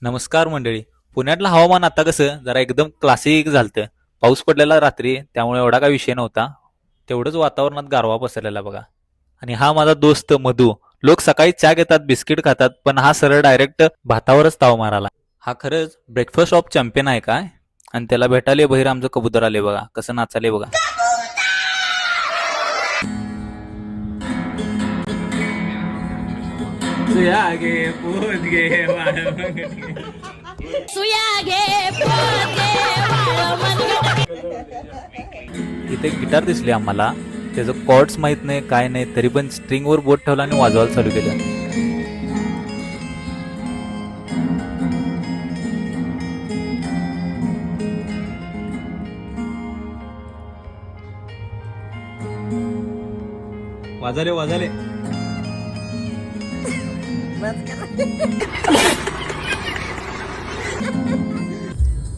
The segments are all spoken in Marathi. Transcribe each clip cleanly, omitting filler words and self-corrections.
नमस्कार मंडळी. पुण्यातलं हवामान आता कसं जरा एकदम क्लासिक झालतं. पाऊस पडलेला रात्री, त्यामुळे एवढा काही विषय नव्हता. तेवढंच वातावरणात गारवा पसरलेला बघा. आणि हा माझा दोस्त मधू. लोक सकाळी चहा घेतात, बिस्किट खातात, पण हा सरळ डायरेक्ट भातावरच ताव माराला. हा खरंच ब्रेकफास्ट ऑफ चॅम्पियन आहे काय? आणि त्याला भेटाले बहिर आमचं कबूतर आले बघा, कसं नाचाले बघा. सुया घे पोत घे वाळ मनगट. इथे गिटार दिसली आम्हाला. त्याचं कॉर्ड्स माहित नाही काय नाही, तरी पण स्ट्रिंगवर बोट ठेवला आणि वाजवायला चालू केलं. वाजले वाजले.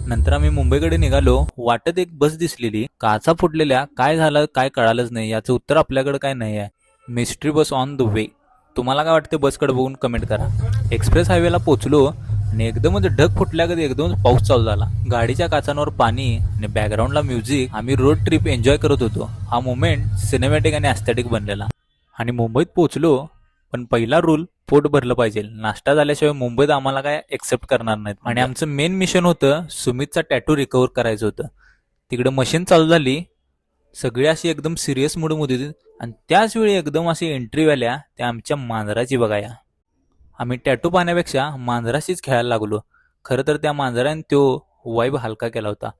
नंतर आम्ही मुंबईकडे निघालो. वाटत एक बस दिसलेली, काचा फुटलेल्या. काय झालं काय कळालंच नाही. याचं उत्तर आपल्याकडे काय नाही आहे. Mystery bus on the way. तुम्हाला काय वाटतं बसकडे बघून कमेंट करा. एक्सप्रेस हायवेला पोहोचलो आणि एकदमच ढग फुटल्यागत एकदमच पाऊस चालू झाला. गाडीच्या काचांवर पाणी आणि बॅकग्राऊंडला म्युझिक. आम्ही रोड ट्रिप एन्जॉय करत होतो. हा मोमेंट सिनेमॅटिक आणि ॲस्थेटिक बनलेला. आणि मुंबईत पोहोचलो, पण पहिला रूल पोट भरलं पाहिजे. नाश्ता झाल्याशिवाय मुंबईत आम्हाला काय एक्सेप्ट करणार नाहीत. आणि आमचं मेन मिशन होतं सुमितचा टॅटू रिकव्हर करायचं होतं. तिकडे मशीन चालू झाली. सगळी अशी एकदम सिरियस मूडमध्ये होती आणि त्याच वेळी एकदम अशी एंट्री आल्या त्या आमच्या मांजराची बघाया. आम्ही टॅटू पाहण्यापेक्षा मांजराशीच खेळायला लागलो. खरं तर त्या मांजराने तो वाईब हलका केला होता.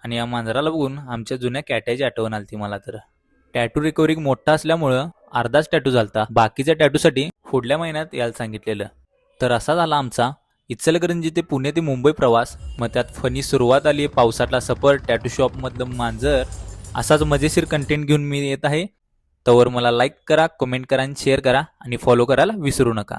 आणि या मांजराला बघून आमच्या जुन्या कॅट्याची आठवण आली मला. तर टॅटू रिकव्हरी मोठा असल्यामुळं अर्धाच टॅटू झालता. बाकीच्या टॅटूसाठी पुढल्या महिन्यात यायला सांगितलेलं. तर असा झाला आमचा इचलकरंजी ते पुणे ते मुंबई प्रवास. मग त्यात फनी सुरुवात आली, पावसातला सफर, टॅटू शॉपमधलं मांजर. असाच मजेशीर कंटेंट घेऊन मी येत आहे. तवर मला लाईक करा, कमेंट करा आणि शेअर करा आणि फॉलो करायला विसरू नका.